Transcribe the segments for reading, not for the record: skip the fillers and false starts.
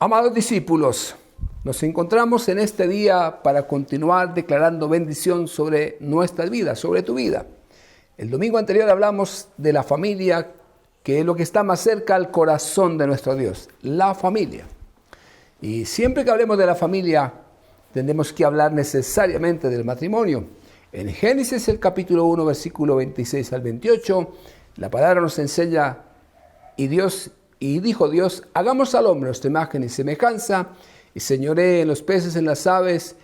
Amados discípulos, nos encontramos en este día para continuar declarando bendición sobre nuestras vidas, sobre tu vida. El domingo anterior hablamos de la familia, que es lo que está más cerca al corazón de nuestro Dios, la familia. Y siempre que hablemos de la familia, tenemos que hablar necesariamente del matrimonio. En Génesis, el capítulo 1, versículo 26 al 28, la palabra nos enseña, y dijo Dios, hagamos al hombre nuestra imagen y semejanza, y señoree en los peces, en las aves,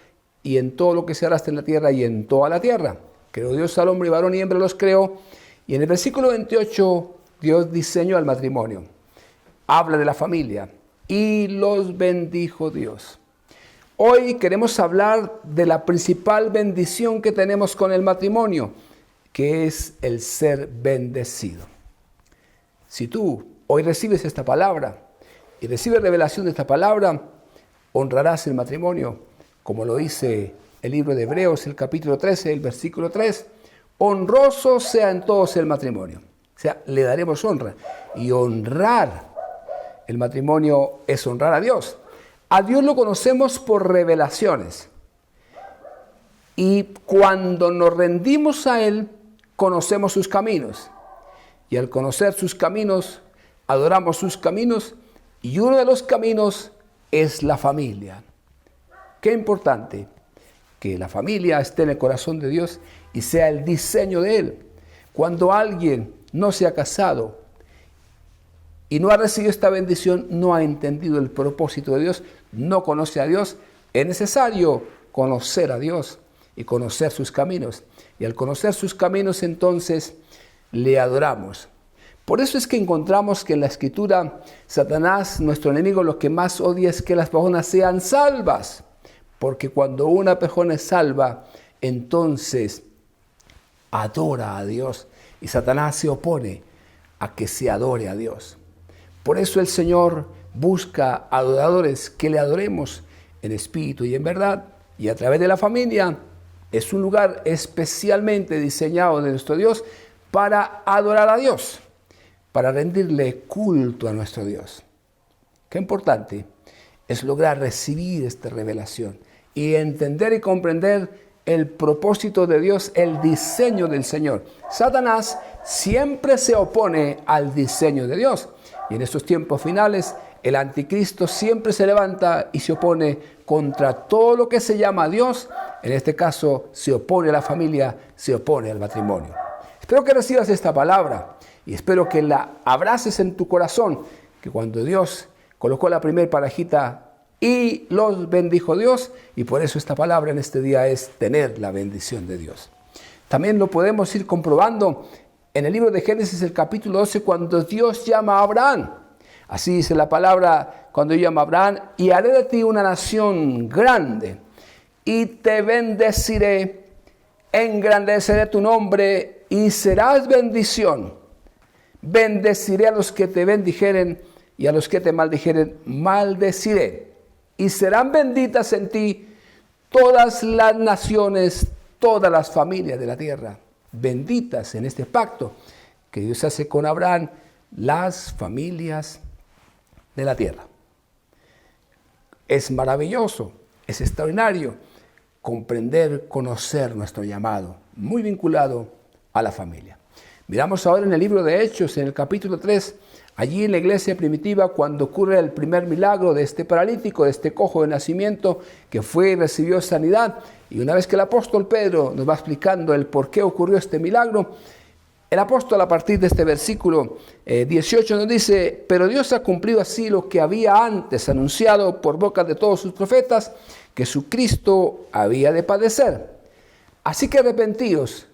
y en todo lo que se arrastra en la tierra y en toda la tierra. Creó Dios al hombre, y varón y hembra los creó. Y en el versículo 28, Dios diseñó el matrimonio. Habla de la familia. Y los bendijo Dios. Hoy queremos hablar de la principal bendición que tenemos con el matrimonio, que es el ser bendecido. Si tú hoy recibes esta palabra y recibes revelación de esta palabra, honrarás el matrimonio, como lo dice el libro de Hebreos, el capítulo 13, el versículo 3. Honroso sea en todos el matrimonio. O sea, le daremos honra. Y honrar el matrimonio es honrar a Dios. A Dios lo conocemos por revelaciones. Y cuando nos rendimos a Él, conocemos sus caminos. Y al conocer sus caminos, adoramos sus caminos, y uno de los caminos es la familia. Qué importante que la familia esté en el corazón de Dios y sea el diseño de Él. Cuando alguien no se ha casado y no ha recibido esta bendición, no ha entendido el propósito de Dios, no conoce a Dios, es necesario conocer a Dios y conocer sus caminos. Y al conocer sus caminos, entonces, le adoramos. Por eso es que encontramos que en la Escritura, Satanás, nuestro enemigo, lo que más odia es que las personas sean salvas. Porque cuando una persona es salva, entonces adora a Dios. Y Satanás se opone a que se adore a Dios. Por eso el Señor busca adoradores que le adoremos en espíritu y en verdad. Y a través de la familia es un lugar especialmente diseñado de nuestro Dios para adorar a Dios, para rendirle culto a nuestro Dios. Qué importante es lograr recibir esta revelación y entender y comprender el propósito de Dios, el diseño del Señor. Satanás siempre se opone al diseño de Dios. Y en estos tiempos finales, el anticristo siempre se levanta y se opone contra todo lo que se llama Dios. En este caso, se opone a la familia, se opone al matrimonio. Espero que recibas esta palabra y espero que la abraces en tu corazón, que cuando Dios colocó la primera parejita y los bendijo Dios, y por eso esta palabra en este día es tener la bendición de Dios. También lo podemos ir comprobando en el libro de Génesis, el capítulo 12, cuando Dios llama a Abraham. Así dice la palabra cuando llama a Abraham, y haré de ti una nación grande, y te bendeciré, engrandeceré tu nombre, y serás bendición. Bendeciré a los que te bendijeren, y a los que te maldijeren, maldeciré. Y serán benditas en ti todas las naciones, todas las familias de la tierra. Benditas en este pacto que Dios hace con Abraham, las familias de la tierra. Es maravilloso, es extraordinario comprender, conocer nuestro llamado, muy vinculado a la familia. Miramos ahora en el libro de Hechos, en el capítulo 3, allí en la iglesia primitiva, cuando ocurre el primer milagro de este paralítico, de este cojo de nacimiento, que fue y recibió sanidad. Y una vez que el apóstol Pedro nos va explicando el por qué ocurrió este milagro, el apóstol a partir de este versículo 18 nos dice, pero Dios ha cumplido así lo que había antes anunciado por boca de todos sus profetas, que su Cristo había de padecer. Así que arrepentíos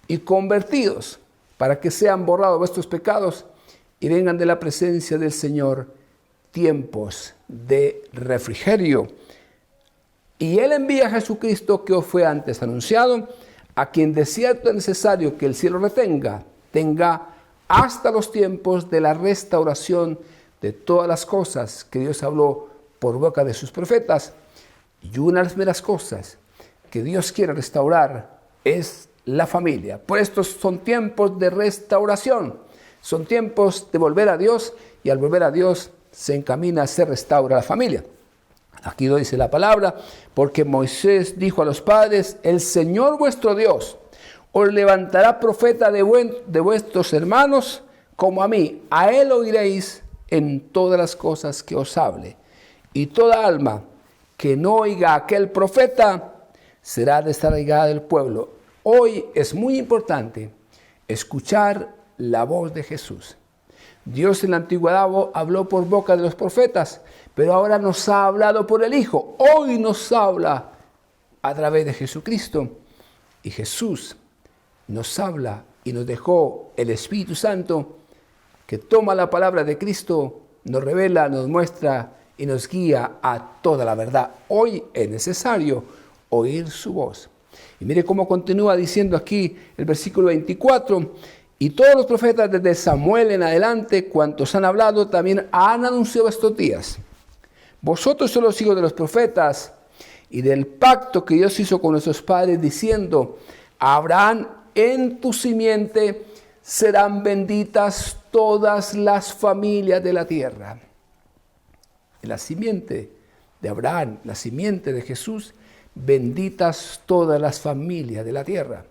y convertidos para que sean borrados vuestros pecados y vengan de la presencia del Señor tiempos de refrigerio. Y Él envía a Jesucristo, que os fue antes anunciado, a quien de cierto es necesario que el cielo tenga hasta los tiempos de la restauración de todas las cosas que Dios habló por boca de sus profetas. Y una de las primeras cosas que Dios quiere restaurar es la familia. Por esto son tiempos de restauración. Son tiempos de volver a Dios, y al volver a Dios se encamina, se restaura la familia. Aquí lo dice la palabra, porque Moisés dijo a los padres: el Señor vuestro Dios os levantará profeta de vuestros hermanos como a mí. A él oiréis en todas las cosas que os hable. Y toda alma que no oiga a aquel profeta será desarraigada del pueblo. Hoy es muy importante escuchar la voz de Jesús. Dios en la antigüedad habló por boca de los profetas, pero ahora nos ha hablado por el Hijo. Hoy nos habla a través de Jesucristo. Y Jesús nos habla y nos dejó el Espíritu Santo, que toma la palabra de Cristo, nos revela, nos muestra y nos guía a toda la verdad. Hoy es necesario oír su voz. Y mire cómo continúa diciendo aquí el versículo 24. Y todos los profetas desde Samuel en adelante, cuantos han hablado, también han anunciado estos días. Vosotros sois los hijos de los profetas y del pacto que Dios hizo con nuestros padres, diciendo: Abraham, en tu simiente serán benditas todas las familias de la tierra. En la simiente de Abraham, la simiente de Jesús, benditas todas las familias de la tierra.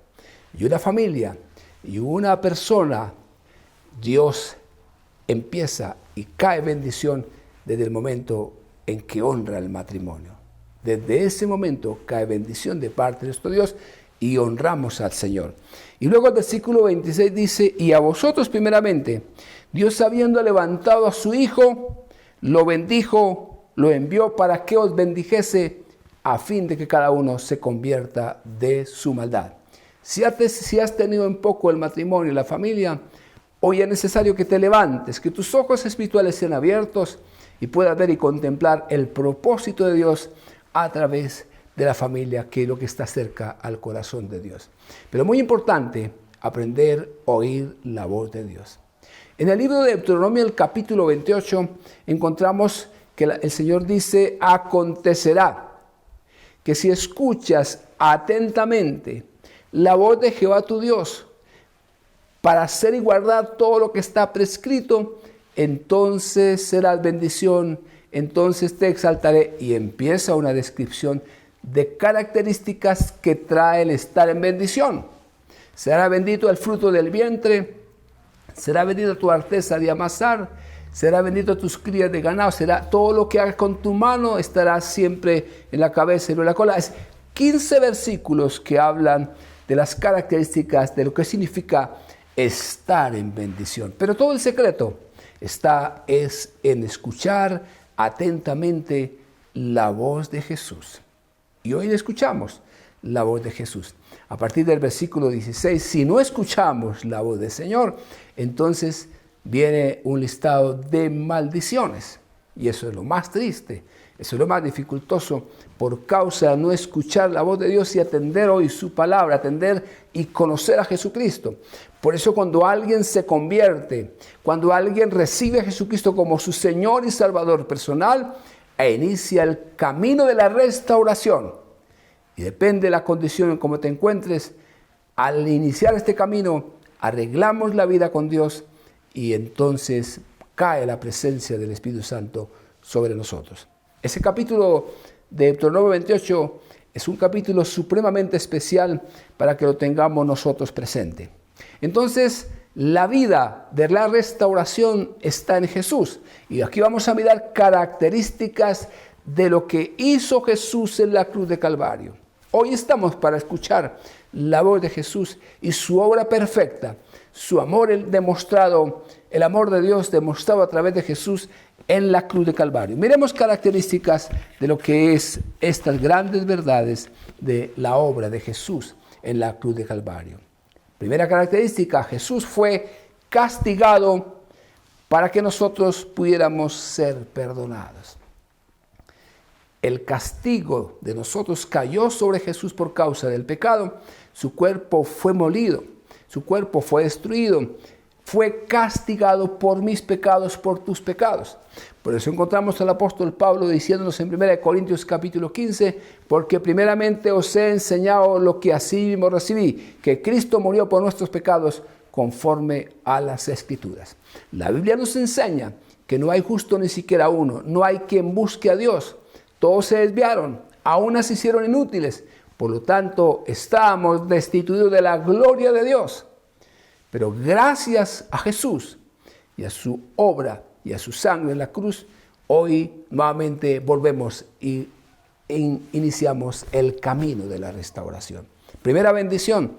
Y una familia y una persona, Dios empieza y cae bendición desde el momento en que honra el matrimonio. Desde ese momento cae bendición de parte de nuestro Dios y honramos al Señor. Y luego el versículo 26 dice: y a vosotros primeramente, Dios habiendo levantado a su Hijo, lo bendijo, lo envió para que os bendijese, a fin de que cada uno se convierta de su maldad. Si has tenido en poco el matrimonio y la familia, hoy es necesario que te levantes, que tus ojos espirituales sean abiertos y puedas ver y contemplar el propósito de Dios a través de la familia, que es lo que está cerca al corazón de Dios. Pero muy importante, aprender a oír la voz de Dios. En el libro de Deuteronomio, el capítulo 28, encontramos que el Señor dice: acontecerá que si escuchas atentamente la voz de Jehová tu Dios, para hacer y guardar todo lo que está prescrito, entonces serás bendición, entonces te exaltaré. Y empieza una descripción de características que trae el estar en bendición. Será bendito el fruto del vientre, será bendita tu arteza de amasar, será bendito tus crías de ganado, será todo lo que hagas con tu mano, estará siempre en la cabeza y no en la cola. Es 15 versículos que hablan de las características de lo que significa estar en bendición. Pero todo el secreto es en escuchar atentamente la voz de Jesús. Y hoy escuchamos la voz de Jesús. A partir del versículo 16, si no escuchamos la voz del Señor, entonces viene un listado de maldiciones. Y eso es lo más triste, eso es lo más dificultoso, por causa de no escuchar la voz de Dios y atender hoy su palabra, atender y conocer a Jesucristo. Por eso cuando alguien se convierte, cuando alguien recibe a Jesucristo como su Señor y Salvador personal, e inicia el camino de la restauración. Y depende de la condición en cómo te encuentres, al iniciar este camino, arreglamos la vida con Dios y entonces cae la presencia del Espíritu Santo sobre nosotros. Ese capítulo de Deuteronomio 28 es un capítulo supremamente especial para que lo tengamos nosotros presente. Entonces, la vida de la restauración está en Jesús. Y aquí vamos a mirar características de lo que hizo Jesús en la cruz de Calvario. Hoy estamos para escuchar la voz de Jesús y su obra perfecta, su amor demostrado, el amor de Dios demostrado a través de Jesús en la cruz de Calvario. Miremos características de lo que es estas grandes verdades de la obra de Jesús en la cruz de Calvario. Primera característica: Jesús fue castigado para que nosotros pudiéramos ser perdonados. El castigo de nosotros cayó sobre Jesús por causa del pecado. Su cuerpo fue molido, su cuerpo fue destruido, fue castigado por mis pecados, por tus pecados. Por eso encontramos al apóstol Pablo diciéndonos en 1 Corintios capítulo 15, porque primeramente os he enseñado lo que así mismo recibí, que Cristo murió por nuestros pecados conforme a las Escrituras. La Biblia nos enseña que no hay justo ni siquiera uno, no hay quien busque a Dios. Todos se desviaron, aún se hicieron inútiles. Por lo tanto, estamos destituidos de la gloria de Dios. Pero gracias a Jesús y a su obra y a su sangre en la cruz, hoy nuevamente volvemos y iniciamos el camino de la restauración. Primera bendición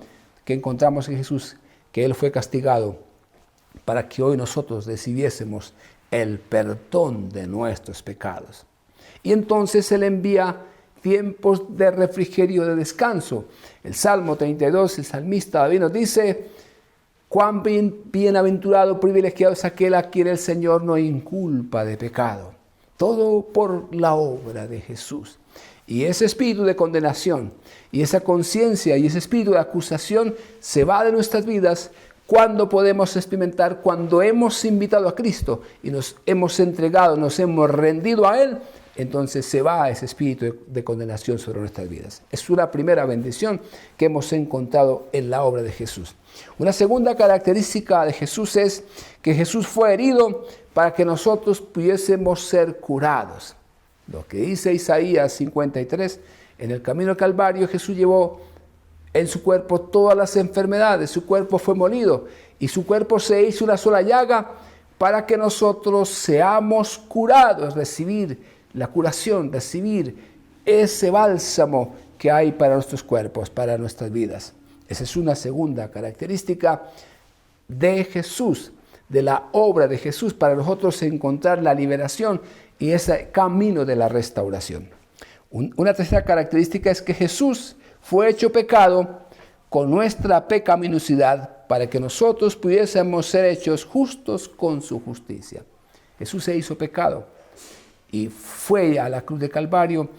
que encontramos en Jesús, que Él fue castigado para que hoy nosotros recibiésemos el perdón de nuestros pecados. Y entonces Él envía tiempos de refrigerio, de descanso. El Salmo 32, el salmista David nos dice: cuán bienaventurado, privilegiado es aquel a quien el Señor no inculpa de pecado. Todo por la obra de Jesús. Y ese espíritu de condenación y esa conciencia y ese espíritu de acusación se va de nuestras vidas cuando podemos experimentar, cuando hemos invitado a Cristo y nos hemos entregado, nos hemos rendido a Él. Entonces se va ese espíritu de condenación sobre nuestras vidas. Es una primera bendición que hemos encontrado en la obra de Jesús. Una segunda característica de Jesús es que Jesús fue herido para que nosotros pudiésemos ser curados. Lo que dice Isaías 53, en el camino al Calvario Jesús llevó en su cuerpo todas las enfermedades, su cuerpo fue molido y su cuerpo se hizo una sola llaga para que nosotros seamos curados, recibir la curación, recibir ese bálsamo que hay para nuestros cuerpos, para nuestras vidas. Esa es una segunda característica de Jesús, de la obra de Jesús, para nosotros encontrar la liberación y ese camino de la restauración. Una tercera característica es que Jesús fue hecho pecado con nuestra pecaminosidad para que nosotros pudiésemos ser hechos justos con su justicia. Jesús se hizo pecado y fue a la cruz de Calvario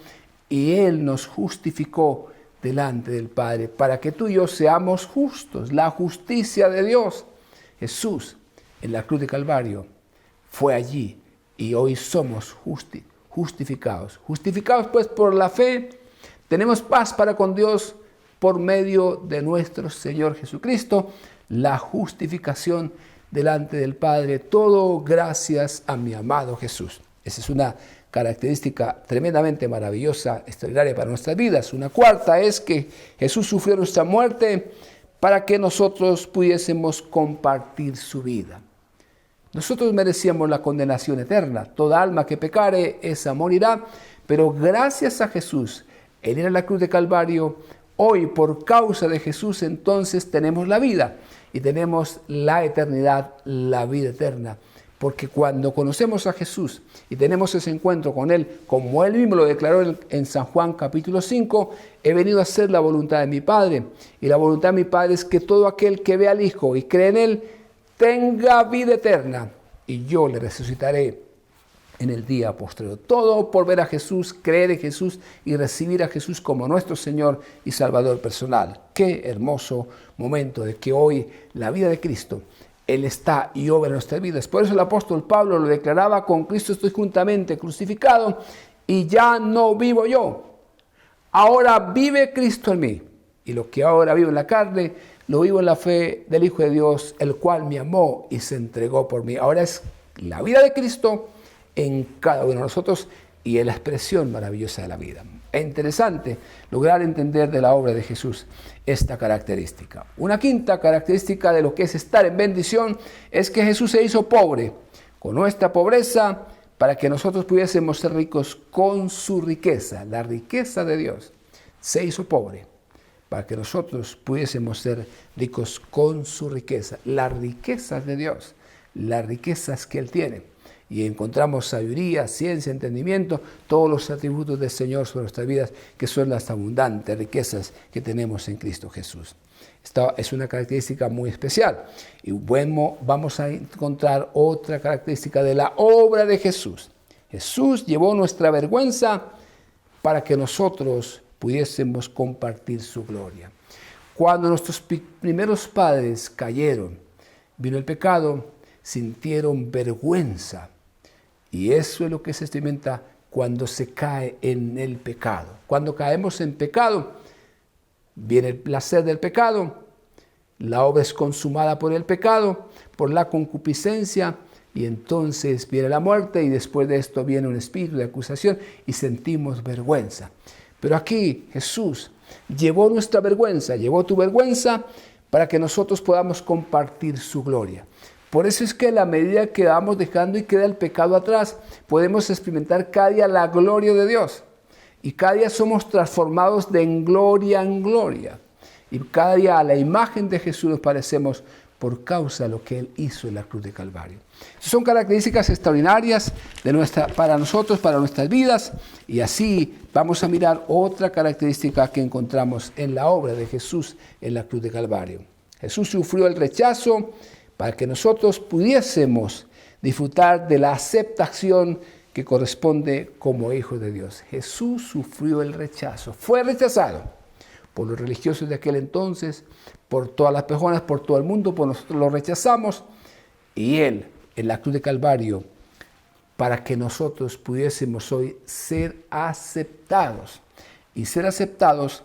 y Él nos justificó delante del Padre para que tú y yo seamos justos, la justicia de Dios. Jesús en la cruz de Calvario fue allí y hoy somos justificados. Justificados pues por la fe, tenemos paz para con Dios por medio de nuestro Señor Jesucristo, la justificación delante del Padre, todo gracias a mi amado Jesús. Esa es una característica tremendamente maravillosa, extraordinaria para nuestras vidas. Una cuarta es que Jesús sufrió nuestra muerte para que nosotros pudiésemos compartir su vida. Nosotros merecíamos la condenación eterna. Toda alma que pecare, esa morirá. Pero gracias a Jesús, Él ir a la cruz de Calvario, hoy por causa de Jesús entonces tenemos la vida y tenemos la eternidad, la vida eterna. Porque cuando conocemos a Jesús y tenemos ese encuentro con Él, como Él mismo lo declaró en San Juan capítulo 5, he venido a hacer la voluntad de mi Padre. Y la voluntad de mi Padre es que todo aquel que ve al Hijo y cree en Él, tenga vida eterna, y yo le resucitaré en el día posterior. Todo por ver a Jesús, creer en Jesús y recibir a Jesús como nuestro Señor y Salvador personal. Qué hermoso momento de que hoy la vida de Cristo, Él está y obra en nuestras vidas. Por eso el apóstol Pablo lo declaraba: con Cristo estoy juntamente crucificado y ya no vivo yo. Ahora vive Cristo en mí. Y lo que ahora vivo en la carne, lo vivo en la fe del Hijo de Dios, el cual me amó y se entregó por mí. Ahora es la vida de Cristo en cada uno de nosotros y en la expresión maravillosa de la vida. Es interesante lograr entender de la obra de Jesús esta característica. Una quinta característica de lo que es estar en bendición es que Jesús se hizo pobre con nuestra pobreza para que nosotros pudiésemos ser ricos con su riqueza. La riqueza de Dios se hizo pobre para que nosotros pudiésemos ser ricos con su riqueza. Las riquezas de Dios, las riquezas que Él tiene. Y encontramos sabiduría, ciencia, entendimiento, todos los atributos del Señor sobre nuestras vidas, que son las abundantes riquezas que tenemos en Cristo Jesús. Esta es una característica muy especial. Y bueno, vamos a encontrar otra característica de la obra de Jesús. Jesús llevó nuestra vergüenza para que nosotros pudiésemos compartir su gloria. Cuando nuestros primeros padres cayeron, vino el pecado, sintieron vergüenza. Y eso es lo que se experimenta cuando se cae en el pecado. Cuando caemos en pecado, viene el placer del pecado, la obra es consumada por el pecado, por la concupiscencia, y entonces viene la muerte y después de esto viene un espíritu de acusación y sentimos vergüenza. Pero aquí Jesús llevó nuestra vergüenza, llevó tu vergüenza para que nosotros podamos compartir su gloria. Por eso es que a la medida que vamos dejando y queda el pecado atrás, podemos experimentar cada día la gloria de Dios. Y cada día somos transformados de en gloria en gloria. Y cada día a la imagen de Jesús nos parecemos por causa de lo que Él hizo en la cruz de Calvario. Son características extraordinarias para nosotros, para nuestras vidas. Y así vamos a mirar otra característica que encontramos en la obra de Jesús en la cruz de Calvario. Jesús sufrió el rechazo para que nosotros pudiésemos disfrutar de la aceptación que corresponde como hijos de Dios. Jesús sufrió el rechazo, fue rechazado por los religiosos de aquel entonces, por todas las personas, por todo el mundo, por nosotros lo rechazamos, y Él en la cruz de Calvario, para que nosotros pudiésemos hoy ser aceptados. Y ser aceptados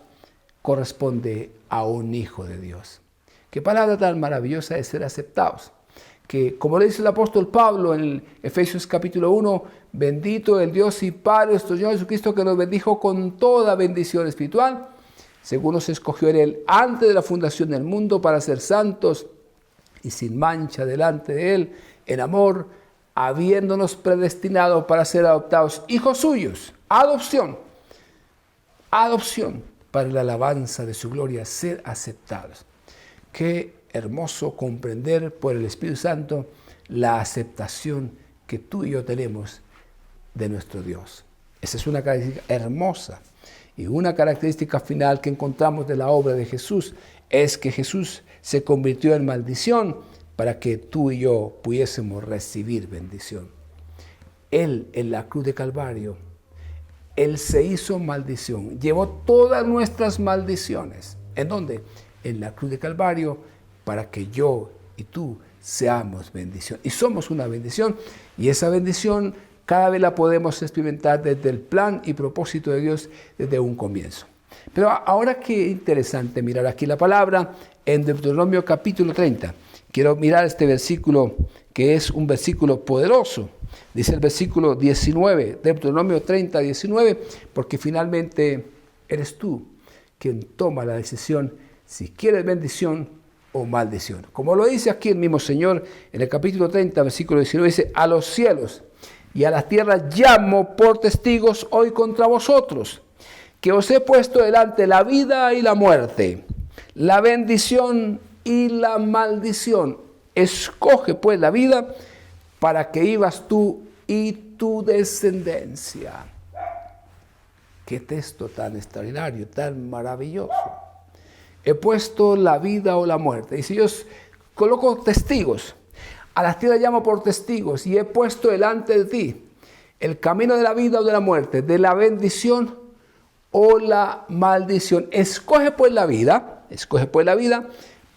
corresponde a un hijo de Dios. Qué palabra tan maravillosa es ser aceptados. Que como le dice el apóstol Pablo en Efesios capítulo 1, bendito el Dios y Padre de nuestro Señor Jesucristo, que nos bendijo con toda bendición espiritual, según nos escogió en Él antes de la fundación del mundo para ser santos y sin mancha delante de Él, en amor, habiéndonos predestinado para ser adoptados hijos suyos, adopción, para la alabanza de su gloria, ser aceptados. Qué hermoso comprender por el Espíritu Santo la aceptación que tú y yo tenemos de nuestro Dios. Esa es una característica hermosa. Y una característica final que encontramos de la obra de Jesús es que Jesús se convirtió en maldición para que tú y yo pudiésemos recibir bendición. Él en la cruz de Calvario, Él se hizo maldición, llevó todas nuestras maldiciones. ¿En dónde? En la cruz de Calvario, para que yo y tú seamos bendición. Y somos una bendición, y esa bendición cada vez la podemos experimentar desde el plan y propósito de Dios desde un comienzo. Pero ahora qué interesante mirar aquí la palabra en Deuteronomio capítulo 30. Quiero mirar este versículo que es un versículo poderoso. Dice el versículo 19, Deuteronomio 30, 19, porque finalmente eres tú quien toma la decisión si quieres bendición o maldición. Como lo dice aquí el mismo Señor en el capítulo 30, versículo 19, dice: a los cielos y a la tierra llamo por testigos hoy contra vosotros, que os he puesto delante la vida y la muerte, la bendición y la maldición. Escoge pues la vida para que vivas tú y tu descendencia. Qué texto tan extraordinario, tan maravilloso. He puesto la vida o la muerte. Y si yo coloco testigos, a la tierra llamo por testigos y he puesto delante de ti el camino de la vida o de la muerte, de la bendición o la maldición. Escoge pues la vida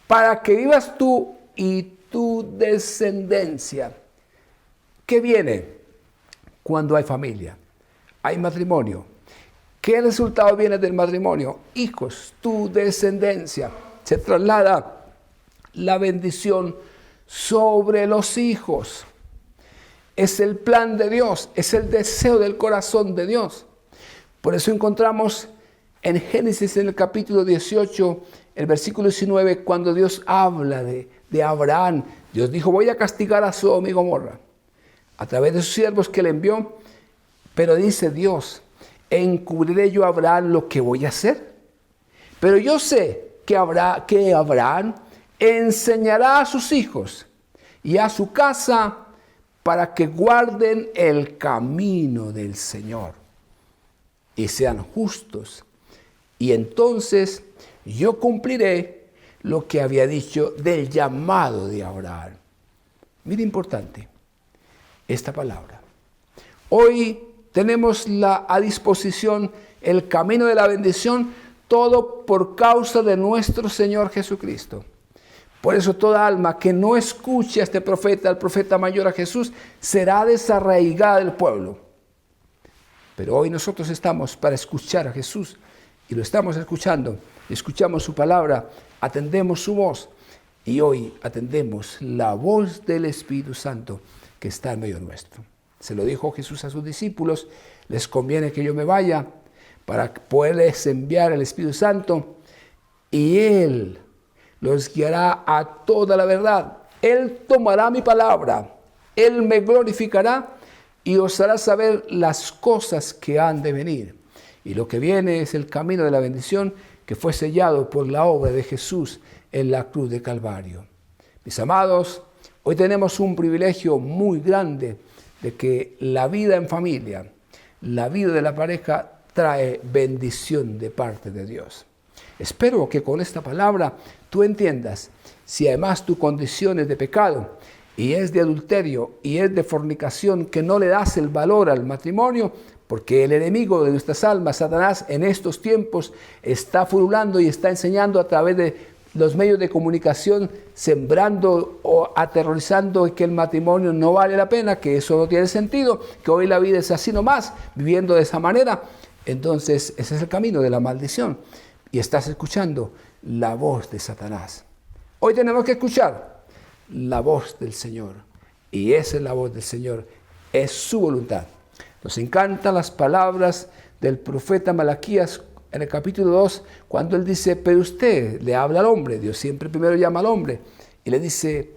para que vivas tú y tu descendencia. ¿Qué viene cuando hay familia? Hay matrimonio. ¿Qué resultado viene del matrimonio? Hijos, tu descendencia. Se traslada la bendición sobre los hijos. Es el plan de Dios, es el deseo del corazón de Dios. Por eso encontramos en Génesis, en el capítulo 18, el versículo 19, cuando Dios habla de Abraham. Dios dijo: voy a castigar a Sodoma y Gomorra a través de sus siervos que le envió. Pero dice Dios: encubriré yo a Abraham lo que voy a hacer. Pero yo sé que Abraham enseñará a sus hijos y a su casa para que guarden el camino del Señor y sean justos. Y entonces yo cumpliré lo que había dicho del llamado de Abraham. Mira, importante esta palabra. Hoy tenemos a disposición el camino de la bendición, todo por causa de nuestro Señor Jesucristo. Por eso toda alma que no escuche a este profeta, al profeta mayor, a Jesús, será desarraigada del pueblo. Pero hoy nosotros estamos para escuchar a Jesús y lo estamos escuchando. Escuchamos su palabra, atendemos su voz y hoy atendemos la voz del Espíritu Santo que está en medio nuestro. Se lo dijo Jesús a sus discípulos: les conviene que yo me vaya para poderles enviar el Espíritu Santo, y Él los guiará a toda la verdad. Él tomará mi palabra, Él me glorificará y os hará saber las cosas que han de venir. Y lo que viene es el camino de la bendición que fue sellado por la obra de Jesús en la cruz de Calvario. Mis amados, hoy tenemos un privilegio muy grande de que la vida en familia, la vida de la pareja, trae bendición de parte de Dios. Espero que con esta palabra tú entiendas, si además tu condición es de pecado y es de adulterio y es de fornicación, que no le das el valor al matrimonio, porque el enemigo de nuestras almas, Satanás, en estos tiempos está furulando y está enseñando a través de los medios de comunicación, sembrando o aterrorizando que el matrimonio no vale la pena, que eso no tiene sentido, que hoy la vida es así nomás, viviendo de esa manera. Entonces ese es el camino de la maldición y estás escuchando la voz de Satanás. Hoy tenemos que escuchar la voz del Señor, y esa es la voz del Señor, es su voluntad. Nos encantan las palabras del profeta Malaquías en el capítulo 2, cuando él dice: pero usted le habla al hombre. Dios siempre primero llama al hombre y le dice: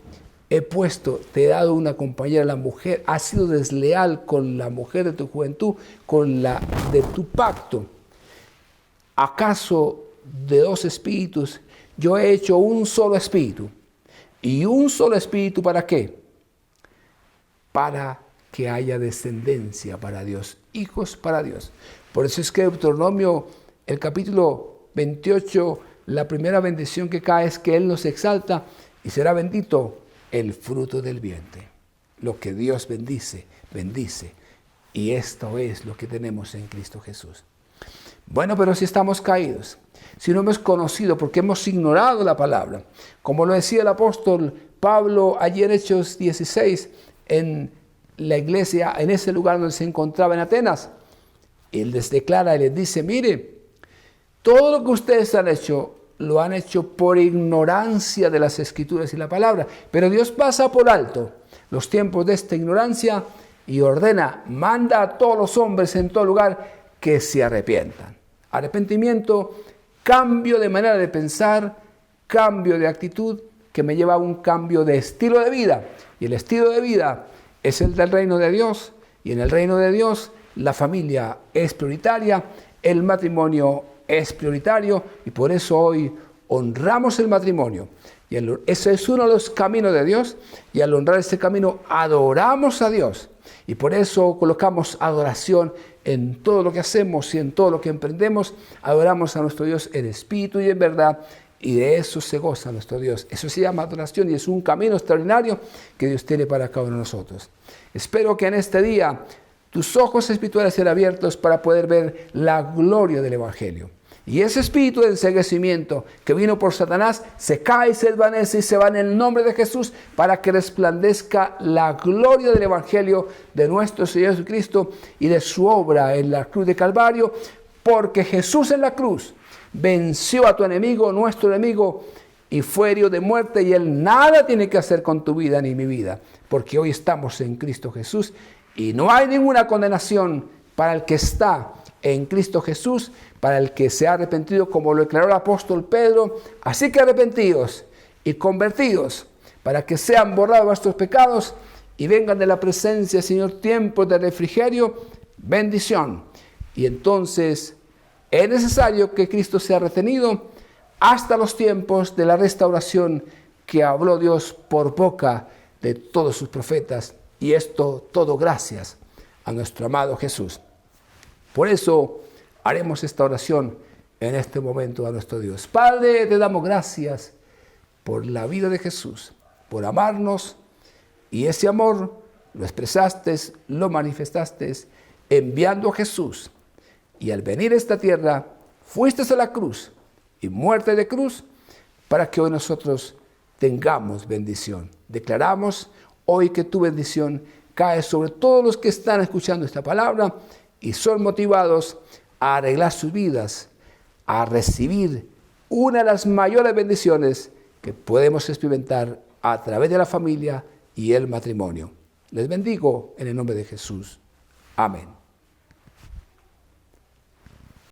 te he dado una compañera, la mujer, has sido desleal con la mujer de tu juventud, con la de tu pacto. ¿Acaso de dos espíritus yo he hecho un solo espíritu? ¿Y un solo espíritu para qué? Para que haya descendencia para Dios, hijos para Dios. Por eso es que Deuteronomio, el capítulo 28, la primera bendición que cae es que Él nos exalta y será bendito el fruto del vientre. Lo que Dios bendice, bendice. Y esto es lo que tenemos en Cristo Jesús. Bueno, pero si estamos caídos, si no hemos conocido, porque hemos ignorado la palabra, como lo decía el apóstol Pablo allí en Hechos 16, en la iglesia, en ese lugar donde se encontraba en Atenas, él les declara y les dice: mire, todo lo que ustedes han hecho, lo han hecho por ignorancia de las Escrituras y la palabra, pero Dios pasa por alto los tiempos de esta ignorancia y manda a todos los hombres en todo lugar que se arrepientan. Arrepentimiento, cambio de manera de pensar, cambio de actitud, que me lleva a un cambio de estilo de vida. Y el estilo de vida es el del reino de Dios, y en el reino de Dios la familia es prioritaria, el matrimonio es prioritario, y por eso hoy honramos el matrimonio. Y ese es uno de los caminos de Dios, y al honrar este camino adoramos a Dios. Y por eso colocamos adoración en todo lo que hacemos y en todo lo que emprendemos. Adoramos a nuestro Dios en espíritu y en verdad, y de eso se goza nuestro Dios. Eso se llama adoración y es un camino extraordinario que Dios tiene para cada uno de nosotros. Espero que en este día tus ojos espirituales sean abiertos para poder ver la gloria del Evangelio. Y ese espíritu de enceguecimiento que vino por Satanás se cae, se desvanece y se va en el nombre de Jesús, para que resplandezca la gloria del Evangelio de nuestro Señor Jesucristo y de su obra en la cruz de Calvario, porque Jesús en la cruz venció a tu enemigo, nuestro enemigo, y fue herido de muerte, y Él nada tiene que hacer con tu vida ni mi vida, porque hoy estamos en Cristo Jesús y no hay ninguna condenación para el que está en Cristo Jesús, para el que se ha arrepentido, como lo declaró el apóstol Pedro. Así que arrepentidos y convertidos, para que sean borrados vuestros pecados y vengan de la presencia, Señor, tiempos de refrigerio, bendición. Y entonces es necesario que Cristo sea retenido hasta los tiempos de la restauración que habló Dios por boca de todos sus profetas. Y esto todo gracias a nuestro amado Jesús. Por eso haremos esta oración en este momento a nuestro Dios. Padre, te damos gracias por la vida de Jesús, por amarnos, y ese amor lo expresaste, lo manifestaste enviando a Jesús. Y al venir a esta tierra, fuiste a la cruz y muerte de cruz para que hoy nosotros tengamos bendición. Declaramos hoy que tu bendición cae sobre todos los que están escuchando esta palabra y son motivados a arreglar sus vidas, a recibir una de las mayores bendiciones que podemos experimentar a través de la familia y el matrimonio. Les bendigo en el nombre de Jesús. Amén.